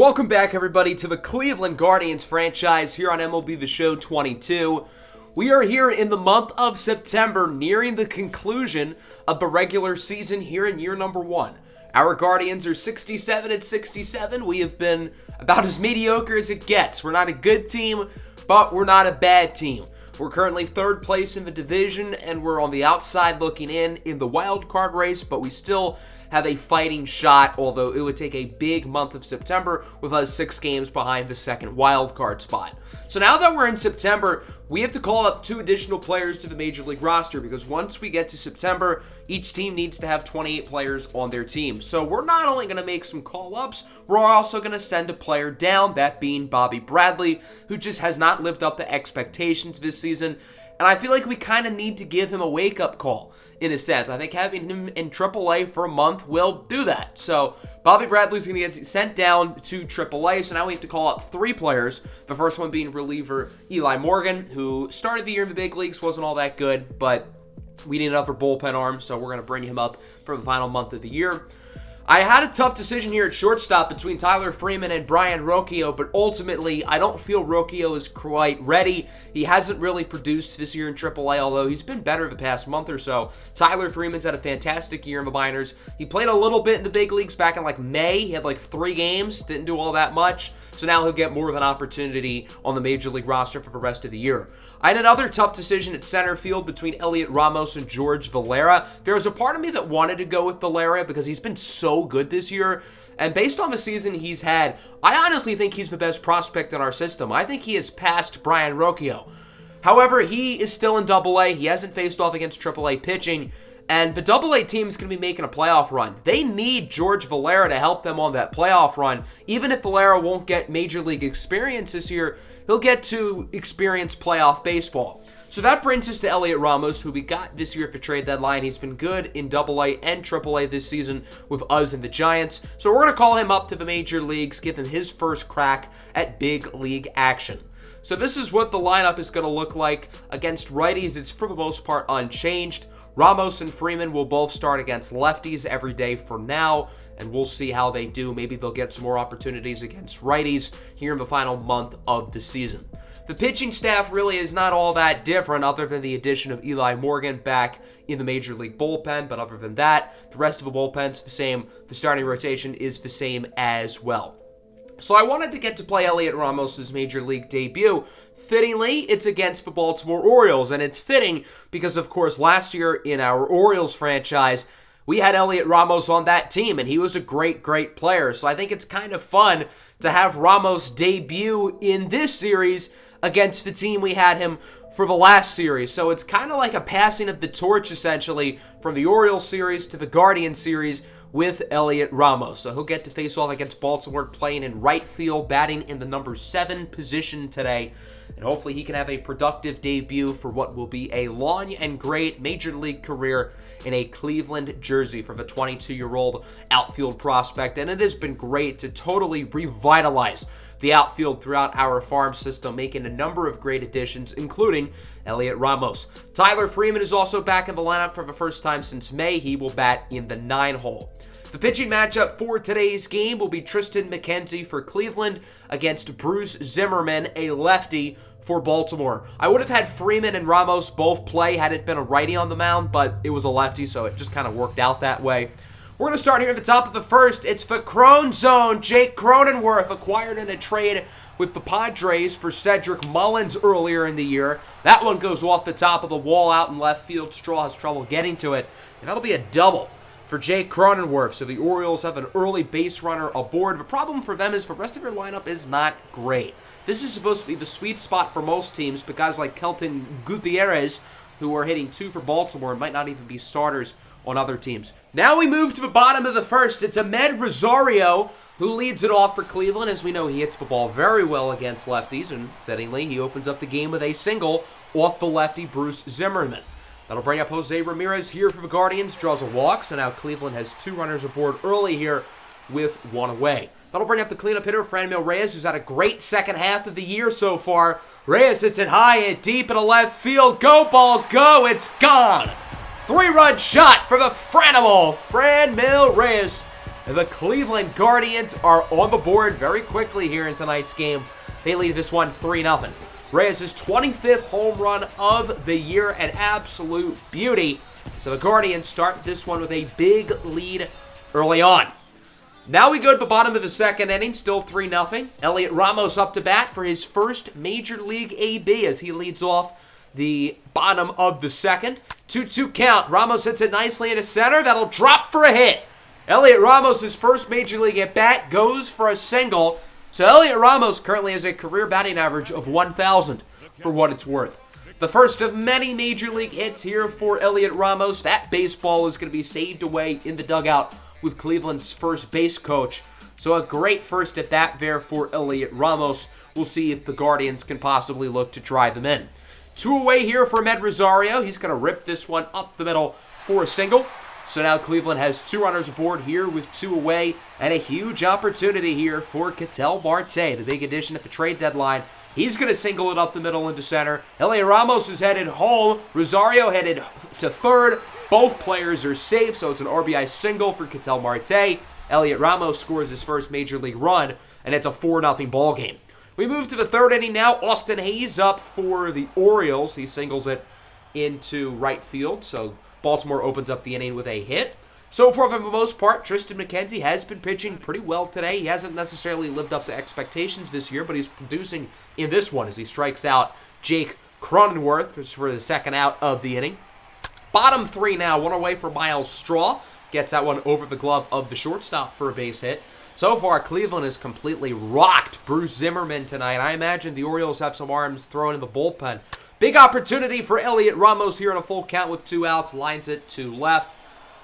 Welcome back, everybody, to the Cleveland Guardians franchise here on MLB The Show 22. We are here in the month of September, nearing the conclusion of the regular season here in year number 1. Our Guardians are 67-67. We have been about as mediocre as it gets. We're not a good team, but we're not a bad team. We're currently third place in the division, and we're on the outside looking in the wild card race, but we still have a fighting shot, although it would take a big month of September with us 6 games behind the second wild card spot. So now that we're in September, we have to call up 2 additional players to the Major League roster, because once we get to September, each team needs to have 28 players on their team. So we're not only going to make some call-ups, we're also going to send a player down, that being Bobby Bradley, who just has not lived up to expectations this season. And I feel like we kind of need to give him a wake-up call, in a sense. I think having him in AAA for a month will do that. So Bobby Bradley's going to get sent down to AAA, so now we have to call up 3 players. The first one being reliever Eli Morgan, who started the year in the big leagues, wasn't all that good, but we need another bullpen arm, so we're going to bring him up for the final month of the year. I had a tough decision here at shortstop between Tyler Freeman and Brayan Rocchio, but ultimately, I don't feel Rocchio is quite ready. He hasn't really produced this year in AAA, although he's been better the past month or so. Tyler Freeman's had a fantastic year in the minors. He played a little bit in the big leagues back in May. He had 3 games, didn't do all that much. So now he'll get more of an opportunity on the Major League roster for the rest of the year. I had another tough decision at center field between Elliot Ramos and George Valera. There was a part of me that wanted to go with Valera because he's been so good this year. And based on the season he's had, I honestly think he's the best prospect in our system. I think he has passed Brayan Rocchio. However, he is still in AA. He hasn't faced off against AAA pitching. And the AA team is going to be making a playoff run. They need George Valera to help them on that playoff run. Even if Valera won't get Major League experience this year, he'll get to experience playoff baseball. So that brings us to Elliot Ramos, who we got this year at the trade deadline. He's been good in AA and AAA this season with us and the Giants. So we're going to call him up to the major leagues, give him his first crack at big league action. So this is what the lineup is going to look like. Against righties, it's for the most part unchanged. Ramos and Freeman will both start against lefties every day for now, and we'll see how they do. Maybe they'll get some more opportunities against righties here in the final month of the season. The pitching staff really is not all that different other than the addition of Eli Morgan back in the Major League bullpen, but other than that, the rest of the bullpen's the same. The starting rotation is the same as well. So I wanted to get to play Elliot Ramos' Major League debut. Fittingly, it's against the Baltimore Orioles, and it's fitting because, of course, last year in our Orioles franchise, we had Elliot Ramos on that team, and he was a great, great player. So I think it's kind of fun to have Ramos debut in this series against the team we had him for the last series. So it's kind of like a passing of the torch, essentially, from the Orioles series to the Guardians series with Elliot Ramos. So he'll get to face off against Baltimore, playing in right field, batting in the number 7 position today. And hopefully he can have a productive debut for what will be a long and great Major League career in a Cleveland jersey for the 22-year-old outfield prospect. And it has been great to totally revitalize the outfield throughout our farm system, making a number of great additions, including Elliot Ramos. Tyler Freeman is also back in the lineup for the first time since May. He will bat in the 9-hole. The pitching matchup for today's game will be Tristan McKenzie for Cleveland against Bruce Zimmerman, a lefty, for Baltimore. I would have had Freeman and Ramos both play had it been a righty on the mound, but it was a lefty, so it just kind of worked out that way. We're going to start here at the top of the first. It's the Crone Zone. Jake Cronenworth acquired in a trade with the Padres for Cedric Mullins earlier in the year. That one goes off the top of the wall out in left field. Straw has trouble getting to it, and that'll be a double for Jake Cronenworth. So the Orioles have an early base runner aboard. The problem for them is the rest of their lineup is not great. This is supposed to be the sweet spot for most teams, but guys like Kelton Gutierrez, who are hitting 2 for Baltimore, might not even be starters on other teams. Now we move to the bottom of the first. It's Amed Rosario who leads it off for Cleveland. As we know, he hits the ball very well against lefties, and fittingly, he opens up the game with a single off the lefty Bruce Zimmerman. That'll bring up Jose Ramirez here for the Guardians, draws a walk, so now Cleveland has 2 runners aboard early here with 1 away. That'll bring up the cleanup hitter, Franmil Reyes, who's had a great second half of the year so far. Reyes hits it high and deep into left field. Go, ball, go. It's gone. 3-run shot for the Franmil Reyes. The Cleveland Guardians are on the board very quickly here in tonight's game. They lead this one 3-0. Reyes' 25th home run of the year, an absolute beauty. So the Guardians start this one with a big lead early on. Now we go to the bottom of the second inning, still 3-0. Elliot Ramos up to bat for his first Major League AB as he leads off the bottom of the second. 2-2 count. Ramos hits it nicely into center. That'll drop for a hit. Elliot Ramos' first Major League at-bat goes for a single. So Elliot Ramos currently has a career batting average of 1,000 for what it's worth. The first of many Major League hits here for Elliot Ramos. That baseball is going to be saved away in the dugout with Cleveland's first base coach. So a great first at bat there for Elliot Ramos. We'll see if the Guardians can possibly look to drive them in. 2 away here for Med Rosario. He's going to rip this one up the middle for a single. So now Cleveland has 2 runners aboard here with 2 away, and a huge opportunity here for Ketel Marte, the big addition at the trade deadline. He's going to single it up the middle into center. Elliot Ramos is headed home. Rosario headed to third. Both players are safe, so it's an RBI single for Ketel Marte. Elliot Ramos scores his first Major League run, and it's a 4-0 ball game. We move to the third inning now. Austin Hayes up for the Orioles. He singles it into right field, so Baltimore opens up the inning with a hit. So far, for the most part, Tristan McKenzie has been pitching pretty well today. He hasn't necessarily lived up to expectations this year, but he's producing in this one as he strikes out Jake Cronenworth for the second out of the inning. Bottom 3 now, 1 away for Miles Straw. Gets that one over the glove of the shortstop for a base hit. So far, Cleveland has completely rocked Bruce Zimmerman tonight. I imagine the Orioles have some arms thrown in the bullpen. Big opportunity for Elliot Ramos here on a full count with 2 outs. Lines it to left,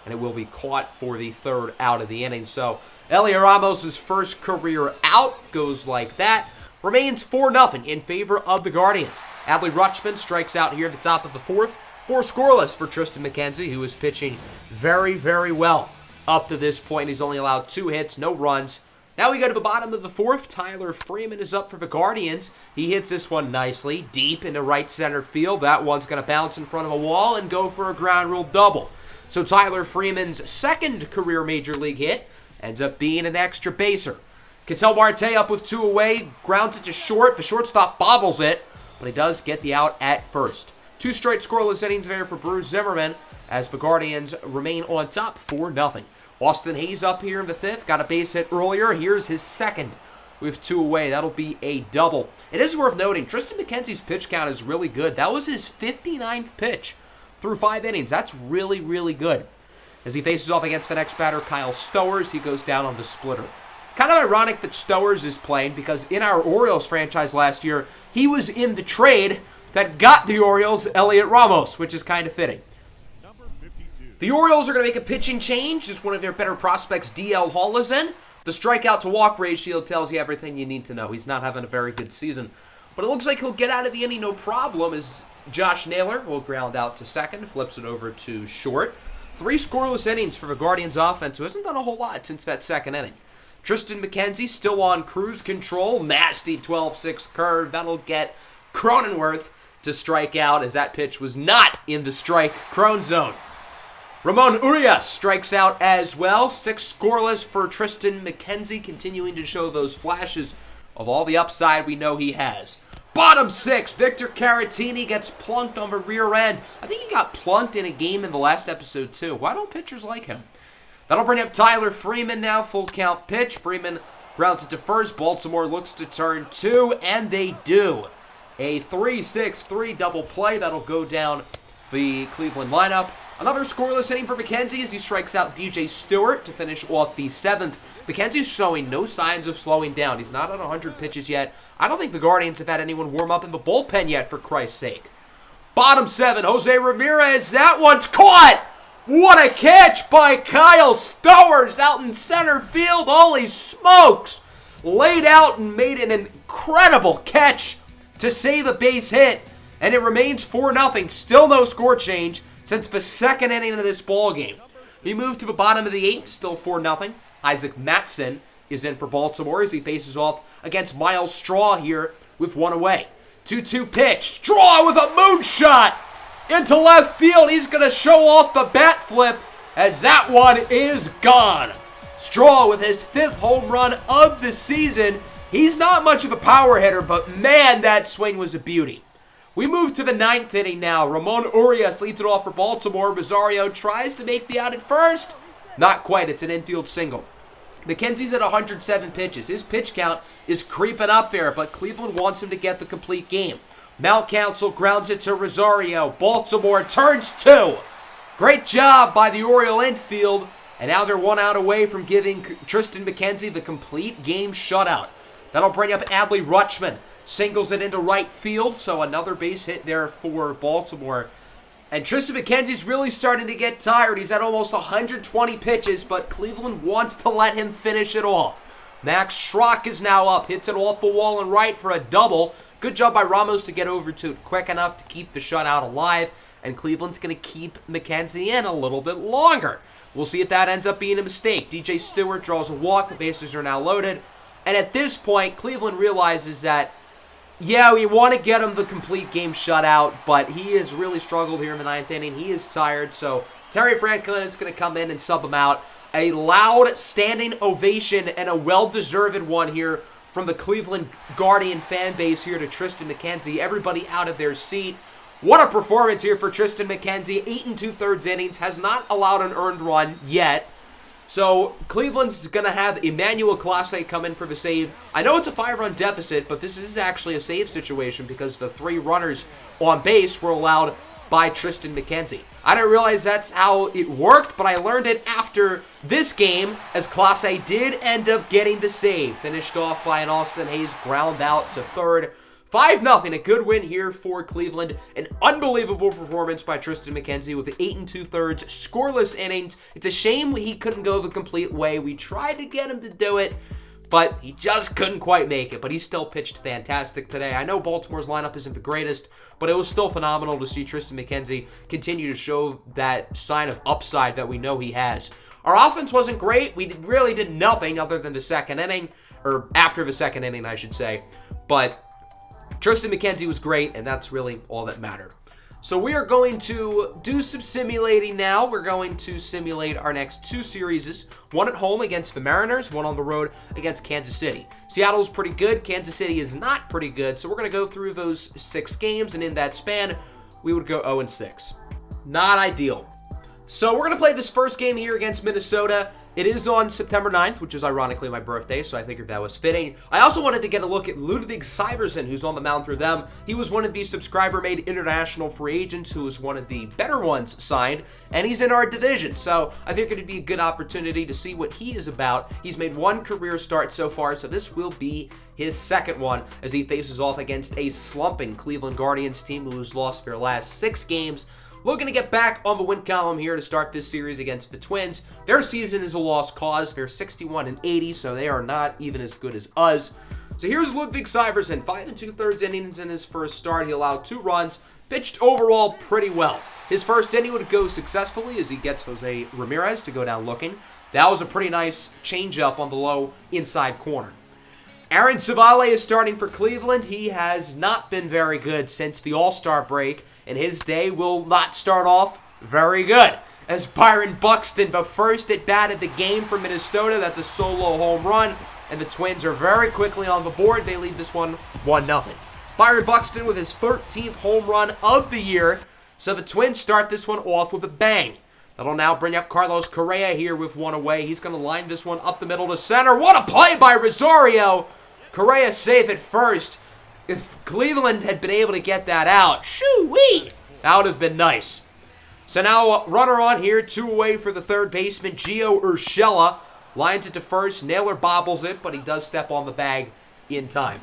and it will be caught for the third out of the inning. So Elliot Ramos' first career out goes like that. Remains 4-0 in favor of the Guardians. Adley Rutschman strikes out here at the top of the fourth. 4 scoreless for Tristan McKenzie, who is pitching very, very well up to this point. He's only allowed 2 hits, no runs. Now we go to the bottom of the fourth. Tyler Freeman is up for the Guardians. He hits this one nicely, deep into right center field. That one's going to bounce in front of a wall and go for a ground rule double. So Tyler Freeman's second career Major League hit ends up being an extra baser. Ketel Marte up with 2 away, grounds it to short. The shortstop bobbles it, but he does get the out at first. 2 straight scoreless innings there for Bruce Zimmerman as the Guardians remain on top 4-0. Austin Hayes up here in the 5th. Got a base hit earlier. Here's his second with 2 away. That'll be a double. It is worth noting, Tristan McKenzie's pitch count is really good. That was his 59th pitch through 5 innings. That's really, really good. As he faces off against the next batter, Kyle Stowers, he goes down on the splitter. Kind of ironic that Stowers is playing because in our Orioles franchise last year, he was in the trade that got the Orioles Elliot Ramos, which is kind of fitting. The Orioles are going to make a pitching change. Just one of their better prospects, DL Hall, is in. The strikeout to walk ratio tells you everything you need to know. He's not having a very good season. But it looks like he'll get out of the inning no problem as Josh Naylor will ground out to second, flips it over to short. 3 scoreless innings for the Guardians offense, who hasn't done a whole lot since that second inning. Tristan McKenzie still on cruise control. Nasty 12-6 curve. That'll get Cronenworth to strike out as that pitch was not in the strike Crone zone. Ramon Urias strikes out as well. 6 scoreless for Tristan McKenzie, continuing to show those flashes of all the upside we know he has. Bottom 6, Victor Caratini gets plunked on the rear end. I think he got plunked in a game in the last episode too. Why don't pitchers like him? That'll bring up Tyler Freeman now. Full count pitch. Freeman grounds it to first. Baltimore looks to turn 2, and they do. A 3-6-3 double play. That'll go down the Cleveland lineup. Another scoreless inning for McKenzie as he strikes out DJ Stewart to finish off the 7th. McKenzie's showing no signs of slowing down. He's not on 100 pitches yet. I don't think the Guardians have had anyone warm up in the bullpen yet, for Christ's sake. Bottom 7, Jose Ramirez. That one's caught! What a catch by Kyle Stowers out in center field. Holy smokes! Laid out and made an incredible catch to save a base hit. And it remains 4-0. Still no score change since the second inning of this ball game. We move to the bottom of the 8th, still 4-0. Isaac Mattson is in for Baltimore as he faces off against Miles Straw here with 1 away. 2-2 pitch. Straw with a moonshot into left field. He's going to show off the bat flip as that one is gone. Straw with his 5th home run of the season. He's not much of a power hitter, but man, that swing was a beauty. We move to the 9th inning now. Ramon Urias leads it off for Baltimore. Rosario tries to make the out at first. Not quite. It's an infield single. McKenzie's at 107 pitches. His pitch count is creeping up there, but Cleveland wants him to get the complete game. Mountcastle grounds it to Rosario. Baltimore turns 2. Great job by the Oriole infield. And now they're 1 out away from giving Tristan McKenzie the complete game shutout. That'll bring up Adley Rutschman. Singles it into right field, so another base hit there for Baltimore. And Tristan McKenzie's really starting to get tired. He's at almost 120 pitches, but Cleveland wants to let him finish it off. Max Schrock is now up. Hits it off the wall and right for a double. Good job by Ramos to get over to it quick enough to keep the shutout alive. And Cleveland's going to keep McKenzie in a little bit longer. We'll see if that ends up being a mistake. DJ Stewart draws a walk. The bases are now loaded. And at this point, Cleveland realizes that, yeah, we want to get him the complete game shutout, but he has really struggled here in the 9th inning. He is tired, so Terry Franklin is going to come in and sub him out. A loud standing ovation and a well-deserved one here from the Cleveland Guardian fan base here to Tristan McKenzie. Everybody out of their seat. What a performance here for Tristan McKenzie. 8 2/3 innings. Has not allowed an earned run yet. So Cleveland's going to have Emmanuel Clase come in for the save. I know it's a 5-run deficit, but this is actually a save situation because the 3 runners on base were allowed by Tristan McKenzie. I didn't realize that's how it worked, but I learned it after this game as Clase did end up getting the save. Finished off by an Austin Hayes ground out to third. 5-0, a good win here for Cleveland. An unbelievable performance by Tristan McKenzie with 8 2/3 scoreless innings. It's a shame he couldn't go the complete way. We tried to get him to do it, but he just couldn't quite make it. But he still pitched fantastic today. I know Baltimore's lineup isn't the greatest, but it was still phenomenal to see Tristan McKenzie continue to show that sign of upside that we know he has. Our offense wasn't great. We really did nothing other than the second inning, or after the second inning, I should say. But Tristan McKenzie was great, and that's really all that mattered. So we are going to do some simulating now. We're going to simulate our next 2 series. One at home against the Mariners, one on the road against Kansas City. Seattle's pretty good. Kansas City is not pretty good. So we're going to go through those 6 games, and in that span, we would go 0-6. Not ideal. So we're going to play this first game here against Minnesota. It is on September 9th, which is ironically my birthday, so I figured that was fitting. I also wanted to get a look at Ludwig Syverson, who's on the mound for them. He was one of the subscriber-made international free agents who was one of the better ones signed, and he's in our division, so I think it'd be a good opportunity to see what he is about. He's made 1 career start so far, so this will be his 2nd one as he faces off against a slumping Cleveland Guardians team who's lost their last 6 games. Looking to get back on the win column here to start this series against the Twins. Their season is a lost cause. They're 61-80, so they are not even as good as us. So here's Ludwig Syverson, 5 2/3 innings in his first start. He allowed 2 runs, pitched overall pretty well. His first inning would go successfully as he gets Jose Ramirez to go down looking. That was a pretty nice changeup on the low inside corner. Aaron Civale is starting for Cleveland. He has not been very good since the All-Star break, and his day will not start off very good. As Byron Buxton, the first at bat of the game for Minnesota, that's a solo home run, and the Twins are very quickly on the board. They lead this one 1-0. Byron Buxton with his 13th home run of the year, so the Twins start this one off with a bang. That'll now bring up Carlos Correa here with 1 away. He's going to line this one up the middle to center. What a play by Rosario! Correa safe at first. If Cleveland had been able to get that out, shoo-wee, that would have been nice. So now runner on here, 2 away for the third baseman, Gio Urshela. Lines it to first, Naylor bobbles it, but he does step on the bag in time.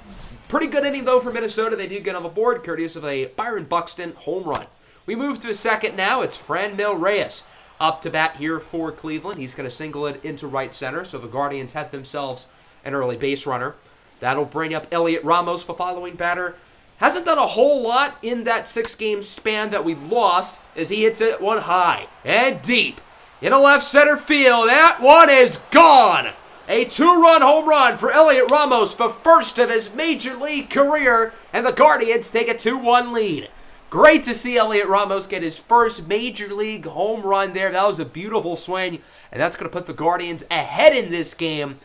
Pretty good inning, though, for Minnesota. They do get on the board, courteous of a Byron Buxton home run. We move to the second now. It's Franmil Reyes up to bat here for Cleveland. He's going to single it into right center, so the Guardians have themselves an early base runner. That'll bring up Elliot Ramos, the following batter. Hasn't done a whole lot in that 6-game span that we lost as he hits it one high and deep into left center field. That one is gone. A 2-run home run for Elliot Ramos, the first of his major league career, and the Guardians take a 2-1 lead. Great to see Elliot Ramos get his first Major League home run there. That was a beautiful swing, and that's going to put the Guardians ahead in this game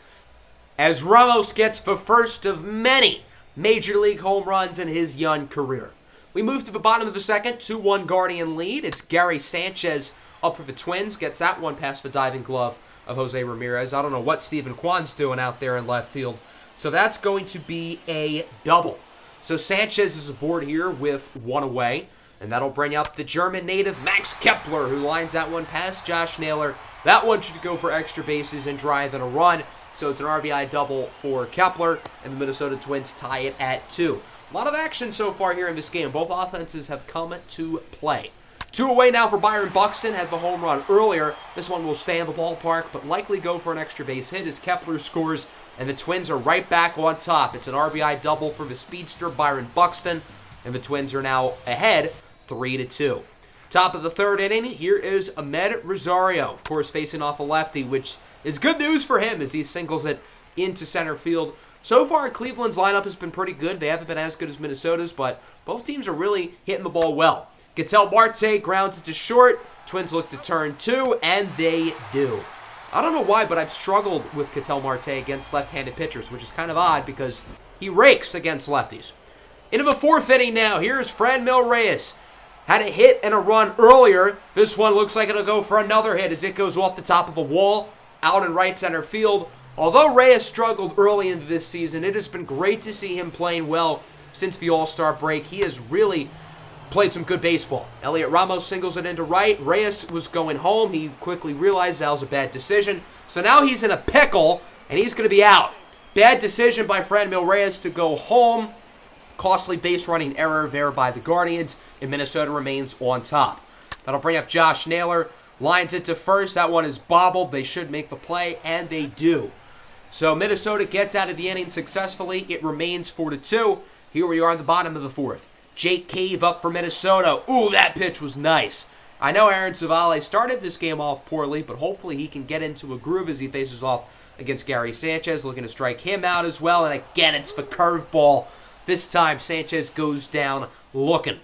as Ramos gets the first of many Major League home runs in his young career. We move to the bottom of the second, 2-1 Guardian lead. It's Gary Sanchez up for the Twins. Gets that one past the diving glove of Jose Ramirez. I don't know what Stephen Kwan's doing out there in left field. So that's going to be a double. So Sanchez is aboard here with one away. And that'll bring up the German native Max Kepler, who lines that one past Josh Naylor. That one should go for extra bases and drive and a run. So it's an RBI double for Kepler, and the Minnesota Twins tie it at 2. A lot of action so far here in this game. Both offenses have come to play. 2 away now for Byron Buxton. Had the home run earlier. This one will stay in the ballpark, but likely go for an extra base hit as Kepler scores, and the Twins are right back on top. It's an RBI double for the speedster Byron Buxton, and the Twins are now ahead 3-2. Top of the third inning, here is Ahmed Rosario, of course facing off a lefty, which is good news for him as he singles it into center field. So far, Cleveland's lineup has been pretty good. They haven't been as good as Minnesota's, but both teams are really hitting the ball well. Ketel Marte grounds it to short. Twins look to turn 2, and they do. I don't know why, but I've struggled with Ketel Marte against left-handed pitchers, which is kind of odd because he rakes against lefties. Into the fourth inning now. Here's Franmil Reyes. Had a hit and a run earlier. This one looks like it'll go for another hit as it goes off the top of a wall out in right center field. Although Reyes struggled early into this season, it has been great to see him playing well since the All-Star break. He has really played some good baseball. Elliot Ramos singles it into right. Reyes was going home. He quickly realized that was a bad decision. So now he's in a pickle, and he's going to be out. Bad decision by Franmil Reyes to go home. Costly base running error there by the Guardians, and Minnesota remains on top. That'll bring up Josh Naylor. Lines it to first. That one is bobbled. They should make the play, and they do. So Minnesota gets out of the inning successfully. It remains 4-2. Here we are in the bottom of the fourth. Jake Cave up for Minnesota. Ooh, that pitch was nice. I know Aaron Civale started this game off poorly, but hopefully he can get into a groove as he faces off against Gary Sanchez, looking to strike him out as well. And again, it's the curveball. This time, Sanchez goes down looking.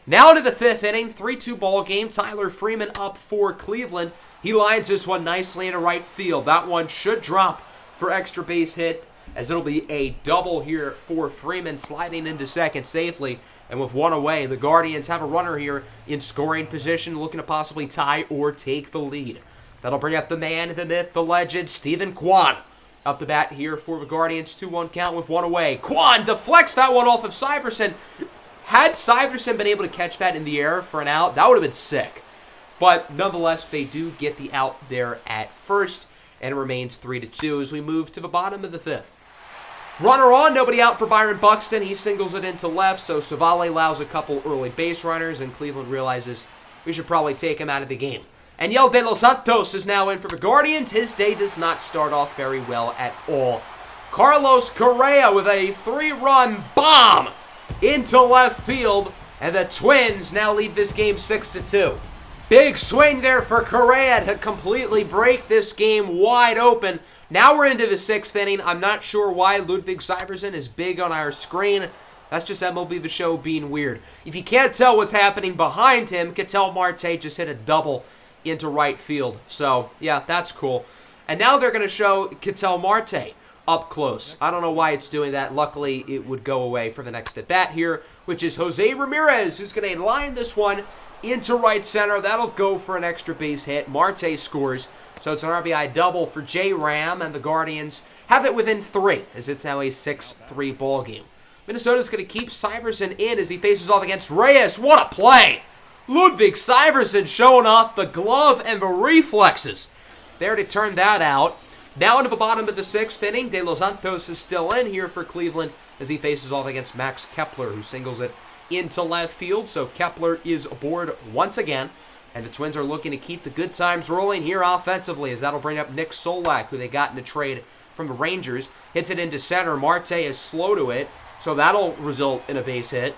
Now to the fifth inning, 3-2 ball game. Tyler Freeman up for Cleveland. He lines this one nicely into right field. That one should drop for extra base hit, as it'll be a double here for Freeman, sliding into second safely. And with one away, the Guardians have a runner here in scoring position, looking to possibly tie or take the lead. That'll bring up the man, the myth, the legend, Stephen Kwan. Up the bat here for the Guardians, 2-1 count with one away. Kwan deflects that one off of Syverson. Had Syverson been able to catch that in the air for an out, that would have been sick. But nonetheless, they do get the out there at first, and it remains 3-2 as we move to the bottom of the fifth. Runner on, nobody out for Byron Buxton. He singles it into left, so Civale allows a couple early base runners, and Cleveland realizes we should probably take him out of the game. And Yel De Los Santos is now in for the Guardians. His day does not start off very well at all. Carlos Correa with a 3-run bomb into left field, and the Twins now lead this game 6-2. Big swing there for Correa to completely break this game wide open. Now we're into the sixth inning. I'm not sure why Ludwig Syverson is big on our screen. That's just MLB The Show being weird. If you can't tell what's happening behind him, Ketel Marte just hit a double into right field. So, yeah, that's cool. And now they're going to show Ketel Marte up close. I don't know why it's doing that. Luckily, it would go away for the next at-bat here, which is Jose Ramirez, who's going to line this one into right center. That'll go for an extra base hit. Marte scores. So it's an RBI double for J-Ram, and the Guardians have it within 3, as it's now a 6-3 ball game. Minnesota's going to keep Syverson in as he faces off against Reyes. What a play! Ludwig Syverson showing off the glove and the reflexes there to turn that out. Now into the bottom of the sixth inning. De Los Santos is still in here for Cleveland as he faces off against Max Kepler, who singles it into left field. So Kepler is aboard once again. And the Twins are looking to keep the good times rolling here offensively, as that'll bring up Nick Solak, who they got in a trade from the Rangers. Hits it into center. Marte is slow to it, so that'll result in a base hit.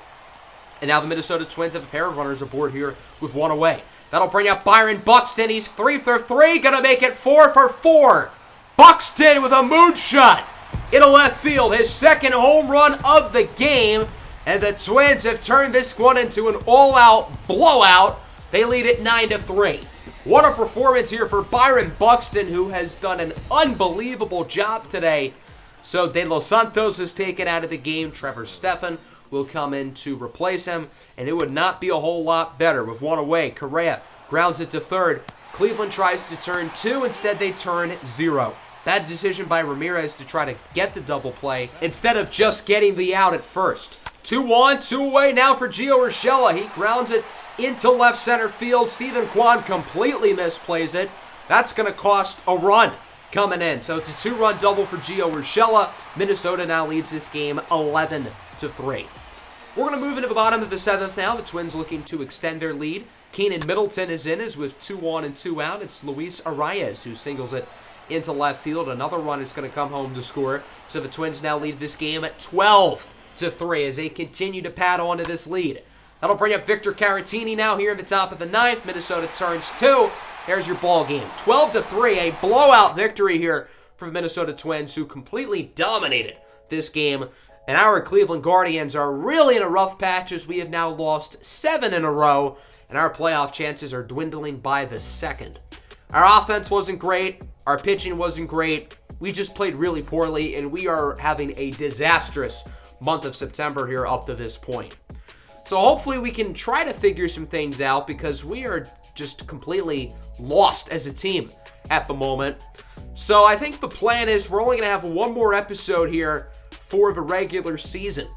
And now the Minnesota Twins have a pair of runners aboard here with one away. That'll bring up Byron Buxton. He's 3 for 3, going to make it 4 for 4. Buxton with a moonshot into left field. His second home run of the game. And the Twins have turned this one into an all-out blowout. They lead it 9-3. What a performance here for Byron Buxton, who has done an unbelievable job today. So De Los Santos is taken out of the game. Trevor Stephan will come in to replace him, and it would not be a whole lot better. With one away, Correa grounds it to third. Cleveland tries to turn 2. Instead, they turn 0. Bad decision by Ramirez to try to get the double play instead of just getting the out at first. 2-1, 2 away now for Gio Urshela. He grounds it into left center field. Stephen Kwan completely misplays it. That's going to cost a run coming in. So it's a 2-run double for Gio Urshela. Minnesota now leads this game 11-3. We're going to move into the bottom of the 7th now. The Twins looking to extend their lead. Keenan Middleton is in as with 2 on and 2 out. It's Luis Arias who singles it into left field. Another run is going to come home to score. So the Twins now lead this game at 12-3 as they continue to pad on to this lead. That'll bring up Victor Caratini now here in the top of the 9th. Minnesota turns 2. There's your ball game. 12-3, a blowout victory here for the Minnesota Twins, who completely dominated this game. And our Cleveland Guardians are really in a rough patch as we have now lost 7 in a row, and our playoff chances are dwindling by the second. Our offense wasn't great. Our pitching wasn't great. We just played really poorly, and we are having a disastrous month of September here up to this point. So hopefully we can try to figure some things out, because we are just completely lost as a team at the moment. So I think the plan is we're only going to have one more episode here for the regular season.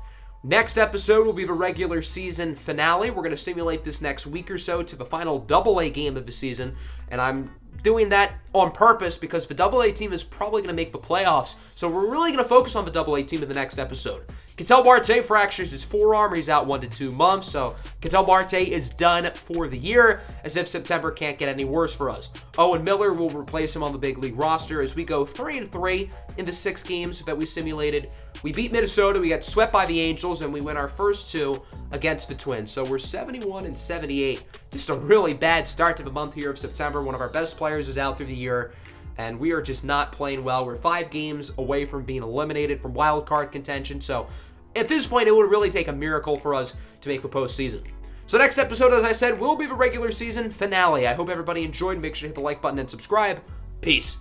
Next episode will be the regular season finale. We're going to simulate this next week or so to the final Double-A game of the season, and I'm doing that on purpose because the Double-A team is probably going to make the playoffs, so we're really going to focus on the Double-A team in the next episode. Ketel Marte fractures his forearm. He's out 1 to 2 months, so Ketel Marte is done for the year, as if September can't get any worse for us. Owen Miller will replace him on the big league roster as we go 3-3 in the 6 games that we simulated. We beat Minnesota, we got swept by the Angels, and we win our first 2 against the Twins. So we're 71-78. Just a really bad start to the month here of September. One of our best players is out through the year, and we are just not playing well. We're 5 games away from being eliminated from wild card contention. So at this point, it would really take a miracle for us to make the postseason. So next episode, as I said, will be the regular season finale. I hope everybody enjoyed. Make sure to hit the like button and subscribe. Peace.